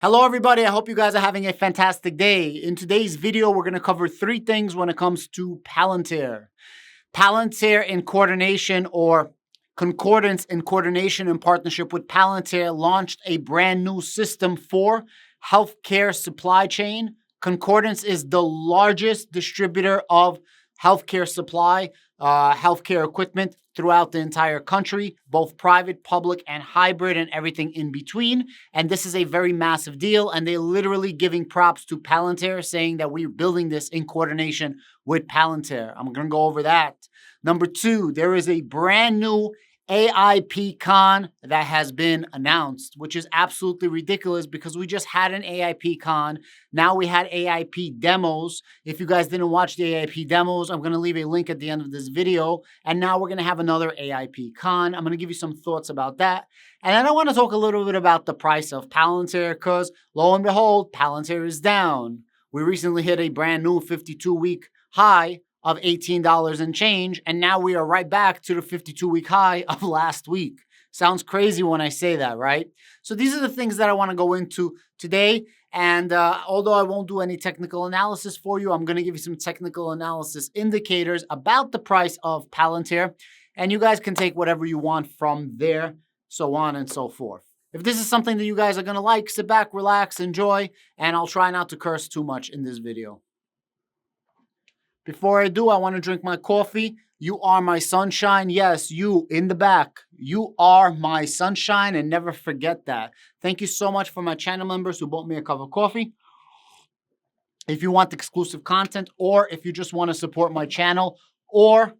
Hello everybody, I hope you guys are having a fantastic day. In today's video, we're going to cover three things when it comes to Palantir. Palantir in coordination or Concordance in coordination and partnership with Palantir launched a brand new system for healthcare supply chain. Concordance is the largest distributor of healthcare supply, healthcare equipment throughout the entire country, both private, public, and hybrid, and everything in between. And this is a very massive deal. And they're literally giving props to Palantir, saying that we're building this in coordination with Palantir. I'm going to go over that. Number two, there is a brand new Aipcon that has been announced, which is absolutely ridiculous because we just had an Aipcon. Now we had AIP demos. If you guys didn't watch the AIP demos, I'm going to leave a link at the end of this video. And now we're going to have another Aipcon. I'm going to give you some thoughts about that. And then I want to talk a little bit about the price of Palantir because lo and behold, Palantir is down. We recently hit a brand new 52-week high of $18 and change, and now we are right back to the 52-week high of last week. Sounds crazy when I say that, right? So these are the things that I want to go into today, and although I won't do any technical analysis for you, I'm going to give you some technical analysis indicators about the price of Palantir, and you guys can take whatever you want from there, so on and so forth. If this is something that you guys are going to like, sit back, relax, enjoy, and I'll try not to curse too much in this video. Before I do, I want to drink my coffee. You are my sunshine. Yes, you in the back. You are my sunshine, and never forget that. Thank you so much for my channel members who bought me a cup of coffee. If you want exclusive content, or if you just want to support my channel, or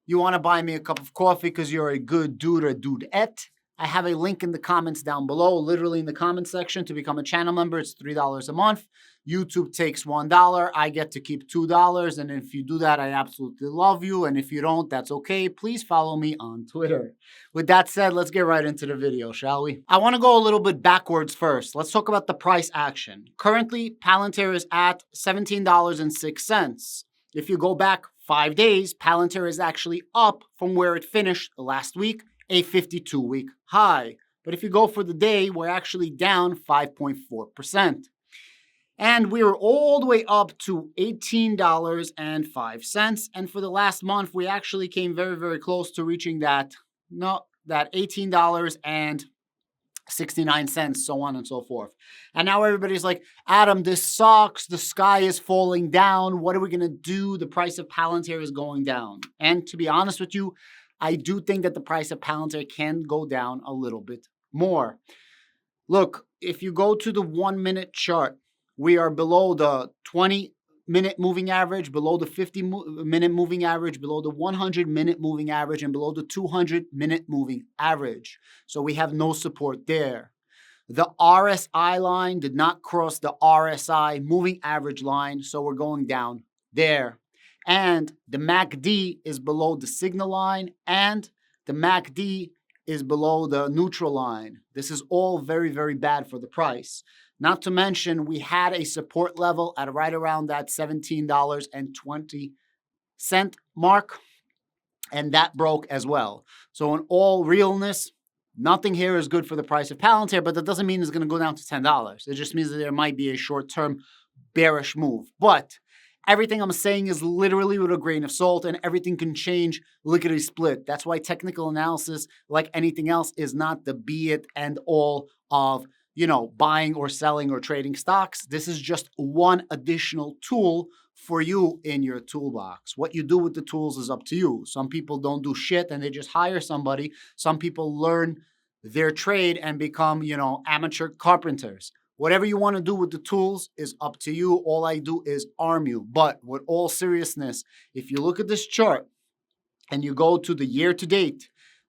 you want to buy me a cup of coffee because you're a good dude or dudette, I have a link in the comments down below, literally in the comment section, to become a channel member. It's $3 a month. YouTube takes $1. I get to keep $2. And if you do that, I absolutely love you. And if you don't, that's okay. Please follow me on Twitter. With that said, let's get right into the video, shall we? I want to go a little bit backwards first. Let's talk about the price action. Currently, Palantir is at $17.06. If you go back 5 days, Palantir is actually up from where it finished last week, a 52-week high. But if you go for the day, we're actually down 5.4%. And we were all the way up to $18.05. And for the last month, we actually came very, very close to reaching that $18.69, so on and so forth. And now everybody's like, Adam, this sucks. The sky is falling down. What are we going to do? The price of Palantir is going down. And to be honest with you, I do think that the price of Palantir can go down a little bit more. Look, if you go to the 1-minute chart, we are below the 20-minute moving average, below the 50-minute moving average, below the 100-minute moving average, and below the 200-minute moving average. So we have no support there. The RSI line did not cross the RSI moving average line, so we're going down there. And the MACD is below the signal line, and the MACD is below the neutral line. This is all very, very bad for the price. Not to mention, we had a support level at right around that $17.20 mark, and that broke as well. So in all realness, nothing here is good for the price of Palantir, but that doesn't mean it's going to go down to $10. It just means that there might be a short-term bearish move. But everything I'm saying is literally with a grain of salt, and everything can change lickety-split. That's why technical analysis, like anything else, is not the be-it and all of, buying or selling or trading stocks. This is just one additional tool for you in your toolbox. What you do with the tools is up to you. Some people don't do shit and they just hire somebody. Some people learn their trade and become, amateur carpenters. Whatever you want to do with the tools is up to you. All I do is arm you. But with all seriousness, if you look at this chart and you go to the year to date,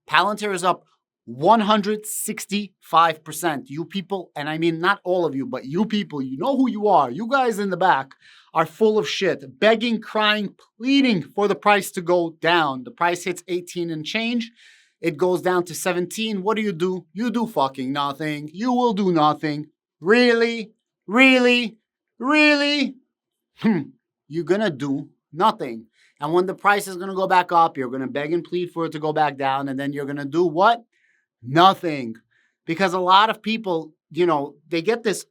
Palantir is up 165%. You people, and I mean not all of you, but you people, you know who you are. You guys in the back are full of shit, begging, crying, pleading for the price to go down. The price hits 18 and change. It goes down to 17. What do? You do fucking nothing. You will do nothing. Really? Really? Really? You're going to do nothing. And when the price is going to go back up, you're going to beg and plead for it to go back down. And then you're going to do what? Nothing. Because a lot of people, they get this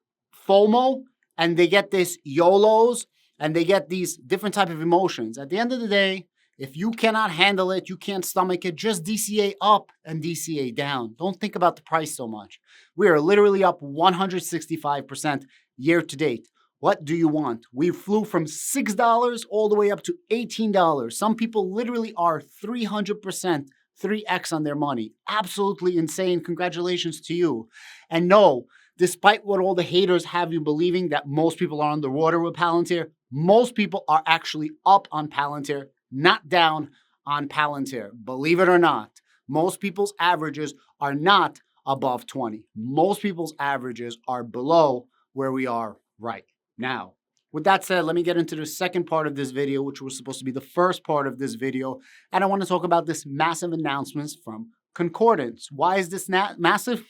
FOMO and they get this YOLOs and they get these different type of emotions. At the end of the day, if you cannot handle it, you can't stomach it, just DCA up and DCA down. Don't think about the price so much. We are literally up 165% year to date. What do you want? We flew from $6 all the way up to $18. Some people literally are 300%, 3x on their money. Absolutely insane. Congratulations to you. And no, despite what all the haters have you believing that most people are underwater with Palantir, most people are actually up on Palantir, not down on Palantir. Believe it or not, most people's averages are not above 20. Most people's averages are below where we are right now. With that said, let me get into the second part of this video, which was supposed to be the first part of this video. And I want to talk about this massive announcements from Concordance. Why is this massive?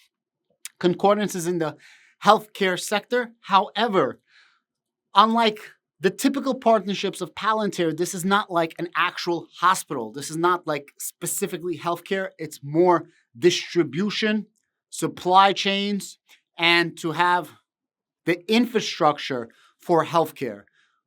Concordance is in the healthcare sector. However, unlike the typical partnerships of Palantir, this is not like an actual hospital. This is not like specifically healthcare. It's more distribution, supply chains, and to have the infrastructure for healthcare,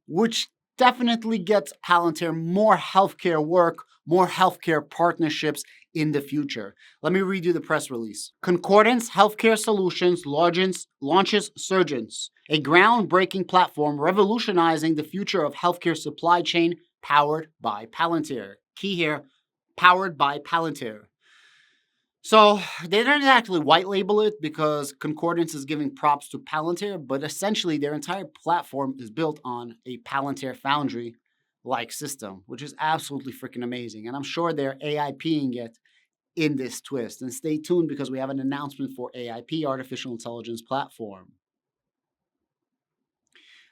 which definitely gets Palantir more healthcare work, more healthcare partnerships in the future. Let me read you the press release. Concordance Healthcare Solutions launches Surgeons, a groundbreaking platform revolutionizing the future of healthcare supply chain powered by Palantir. Key here, powered by Palantir. So they didn't actually white label it because Concordance is giving props to Palantir, but essentially their entire platform is built on a Palantir Foundry-like system, which is absolutely freaking amazing. And I'm sure they're AIPing it in this twist. And stay tuned because we have an announcement for AIP, Artificial Intelligence Platform.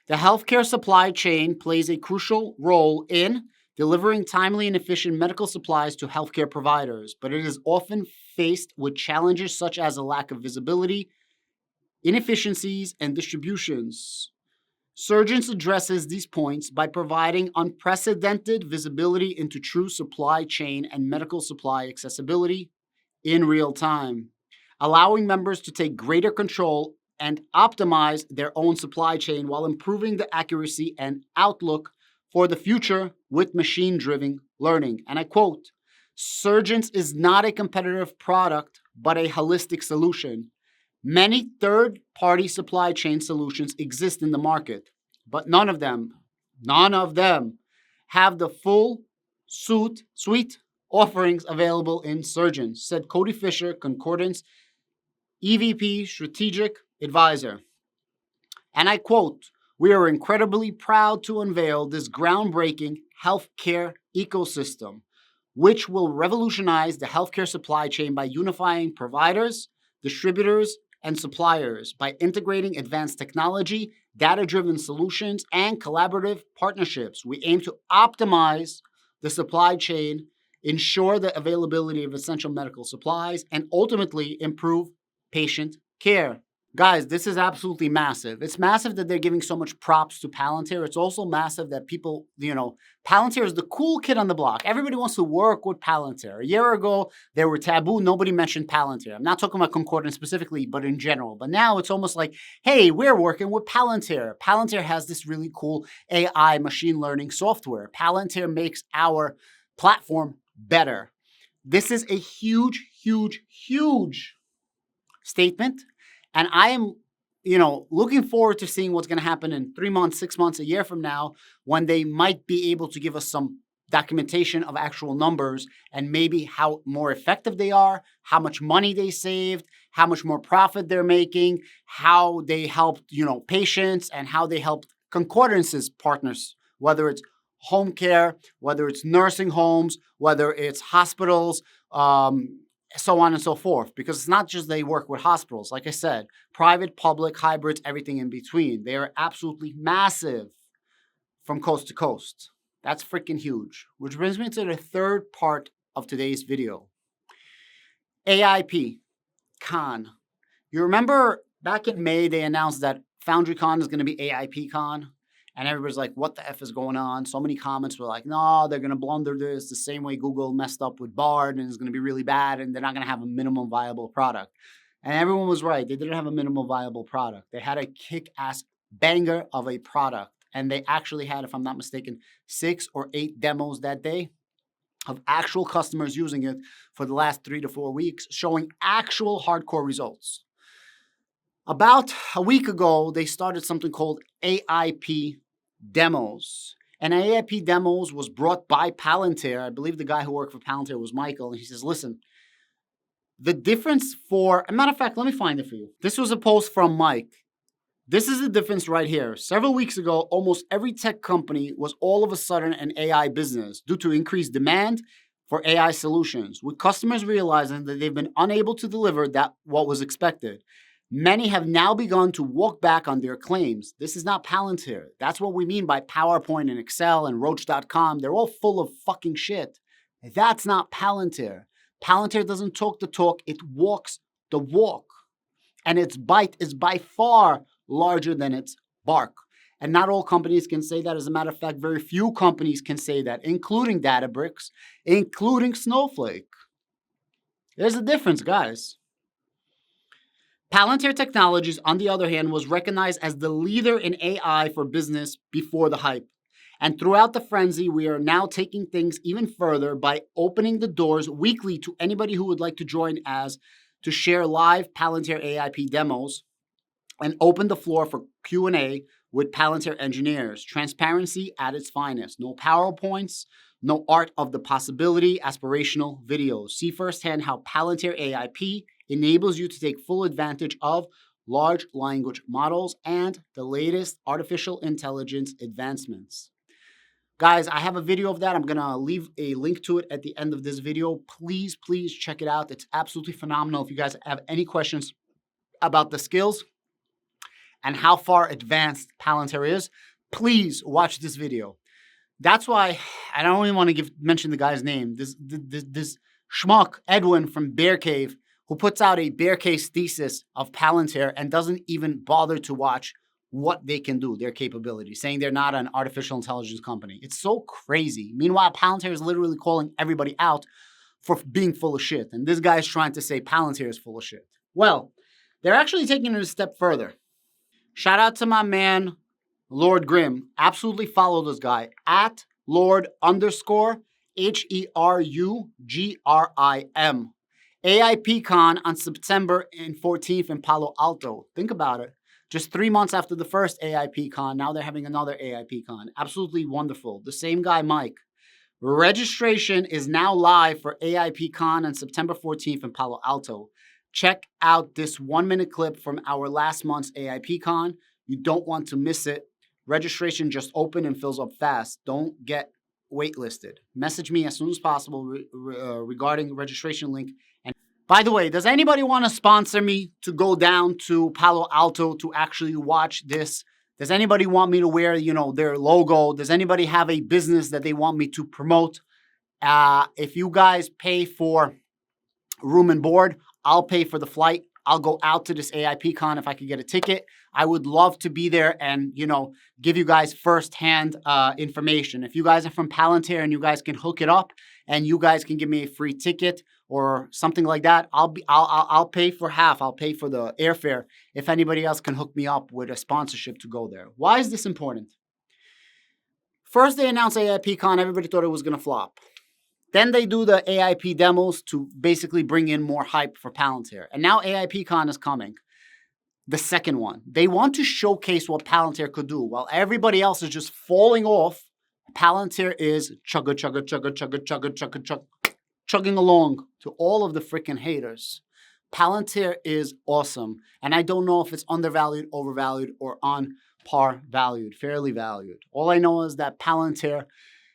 The healthcare supply chain plays a crucial role in delivering timely and efficient medical supplies to healthcare providers, but it is often faced with challenges such as a lack of visibility, inefficiencies, and distributions. Surgeons addresses these points by providing unprecedented visibility into true supply chain and medical supply accessibility in real time, allowing members to take greater control and optimize their own supply chain while improving the accuracy and outlook for the future with machine-driven learning. And I quote, Surgeons is not a competitive product, but a holistic solution. Many third-party supply chain solutions exist in the market, but none of them have the full suite offerings available in Surgeons, said Cody Fisher, Concordance EVP Strategic Advisor. And I quote, we are incredibly proud to unveil this groundbreaking healthcare ecosystem, which will revolutionize the healthcare supply chain by unifying providers, distributors, and suppliers by integrating advanced technology, data-driven solutions, and collaborative partnerships. We aim to optimize the supply chain, ensure the availability of essential medical supplies, and ultimately improve patient care. Guys, this is absolutely massive. It's massive that they're giving so much props to Palantir. It's also massive that people, Palantir is the cool kid on the block. Everybody wants to work with Palantir. A year ago, they were taboo. Nobody mentioned Palantir. I'm not talking about Concordance specifically, but in general. But now it's almost like, hey, we're working with Palantir. Palantir has this really cool AI machine learning software. Palantir makes our platform better. This is a huge, huge, huge statement. And I am, looking forward to seeing what's going to happen in 3 months, 6 months, a year from now, when they might be able to give us some documentation of actual numbers and maybe how more effective they are, how much money they saved, how much more profit they're making, how they helped, patients, and how they helped Concordance's partners, whether it's home care, whether it's nursing homes, whether it's hospitals, so on and so forth, because it's not just they work with hospitals. Like I said, private, public, hybrids, everything in between. They are absolutely massive from coast to coast. That's freaking huge. Which brings me to the third part of today's video. AIP, Con. You remember back in May, they announced that FoundryCon is going to be AIP Con? And everybody's like, what the F is going on? So many comments were like, no, they're going to blunder this the same way Google messed up with Bard and it's going to be really bad and they're not going to have a minimum viable product. And everyone was right. They didn't have a minimal viable product. They had a kick-ass banger of a product. And they actually had, if I'm not mistaken, 6 or 8 demos that day of actual customers using it for the last 3 to 4 weeks, showing actual hardcore results. About a week ago, they started something called AIP demos. And AIP demos was brought by Palantir. I believe the guy who worked for Palantir was Michael. And he says, listen, the difference for, a matter of fact, let me find it for you. This was a post from Mike. This is the difference right here. Several weeks ago, almost every tech company was all of a sudden an AI business due to increased demand for AI solutions, with customers realizing that they've been unable to deliver that what was expected. Many have now begun to walk back on their claims. This is not Palantir. That's what we mean by PowerPoint and Excel and Roach.com. They're all full of fucking shit. That's not Palantir. Palantir doesn't talk the talk, it walks the walk. And its bite is by far larger than its bark. And not all companies can say that. As a matter of fact, very few companies can say that, including Databricks, including Snowflake. There's a difference, guys. Palantir Technologies, on the other hand, was recognized as the leader in AI for business before the hype. And throughout the frenzy, we are now taking things even further by opening the doors weekly to anybody who would like to join as to share live Palantir AIP demos and open the floor for Q&A with Palantir engineers. Transparency at its finest. No PowerPoints, no art of the possibility, aspirational videos. See firsthand how Palantir AIP enables you to take full advantage of large language models and the latest artificial intelligence advancements. Guys, I have a video of that. I'm going to leave a link to it at the end of this video. Please, please check it out. It's absolutely phenomenal. If you guys have any questions about the skills and how far advanced Palantir is, please watch this video. That's why I don't even want to mention the guy's name. This schmuck, Edwin from Bear Cave, who puts out a bear case thesis of Palantir and doesn't even bother to watch what they can do, their capabilities, saying they're not an artificial intelligence company. It's so crazy. Meanwhile, Palantir is literally calling everybody out for being full of shit. And this guy's trying to say Palantir is full of shit. Well, they're actually taking it a step further. Shout out to my man, Lord Grimm. Absolutely follow this guy at Lord_HERUGRIM. AIPCon on September 14th in Palo Alto. Think about it. Just 3 months after the first AIPCon, now they're having another AIPCon. Absolutely wonderful. The same guy, Mike. Registration is now live for AIPCon on September 14th in Palo Alto. Check out this 1-minute clip from our last month's AIPCon. You don't want to miss it. Registration just opened and fills up fast. Don't get waitlisted. Message me as soon as possible regarding registration link. And by the way, does anybody want to sponsor me to go down to Palo Alto to actually watch this? Does anybody want me to wear, their logo? Does anybody have a business that they want me to promote? If you guys pay for room and board, I'll pay for the flight. I'll go out to this AIPCon if I could get a ticket. I would love to be there and, give you guys firsthand information. If you guys are from Palantir and you guys can hook it up and you guys can give me a free ticket or something like that, I'll pay for half. I'll pay for the airfare if anybody else can hook me up with a sponsorship to go there. Why is this important? First, they announced AIPCon. Everybody thought it was going to flop. Then they do the AIP demos to basically bring in more hype for Palantir. And now AIPCon is coming. The second one. They want to showcase what Palantir could do. While everybody else is just falling off, Palantir is chugging along to all of the freaking haters. Palantir is awesome. And I don't know if it's undervalued, overvalued, or on par valued, fairly valued. All I know is that Palantir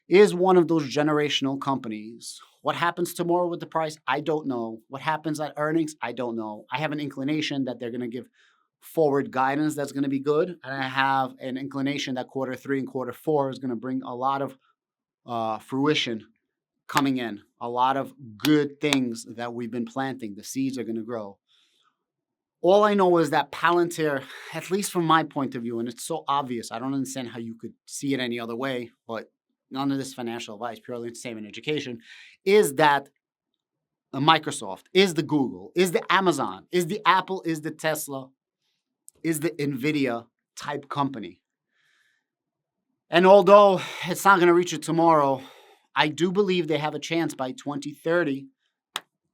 is one of those generational companies. What happens tomorrow with the price? I don't know. What happens at earnings? I don't know. I have an inclination that they're going to give forward guidance that's going to be good. And I have an inclination that quarter 3 and quarter 4 is going to bring a lot of fruition coming in. A lot of good things that we've been planting. The seeds are going to grow. All I know is that Palantir, at least from my point of view, and it's so obvious, I don't understand how you could see it any other way, but none of this financial advice, purely entertainment education, is that a Microsoft, is the Google, is the Amazon, is the Apple, is the Tesla, is the NVIDIA type company. And although it's not going to reach it tomorrow, I do believe they have a chance by 2030,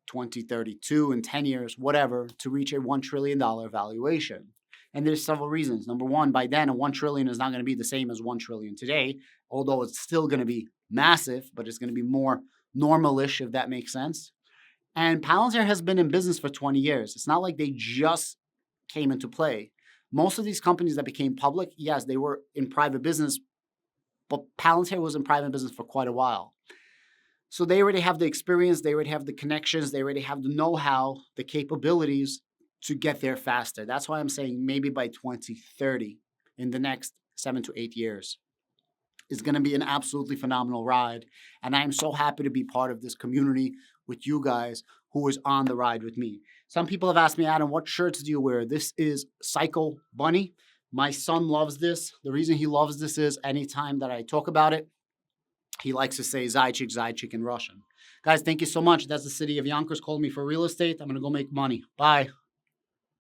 2032, in 10 years, whatever, to reach a $1 trillion valuation. And there's several reasons. Number one, by then, a $1 trillion is not going to be the same as $1 trillion today, although it's still going to be massive, but it's going to be more normal-ish, if that makes sense. And Palantir has been in business for 20 years. It's not like they just came into play. Most of these companies that became public, yes, they were in private business, but Palantir was in private business for quite a while. So they already have the experience, they already have the connections, they already have the know-how, the capabilities to get there faster. That's why I'm saying maybe by 2030, in the next 7 to 8 years. It's going to be an absolutely phenomenal ride. And I'm so happy to be part of this community with you guys who is on the ride with me. Some people have asked me, Adam, what shirts do you wear? This is Psycho Bunny. My son loves this. The reason he loves this is anytime that I talk about it, he likes to say Zaychik, Zaychik in Russian. Guys, thank you so much. That's the city of Yonkers calling me for real estate. I'm going to go make money. Bye.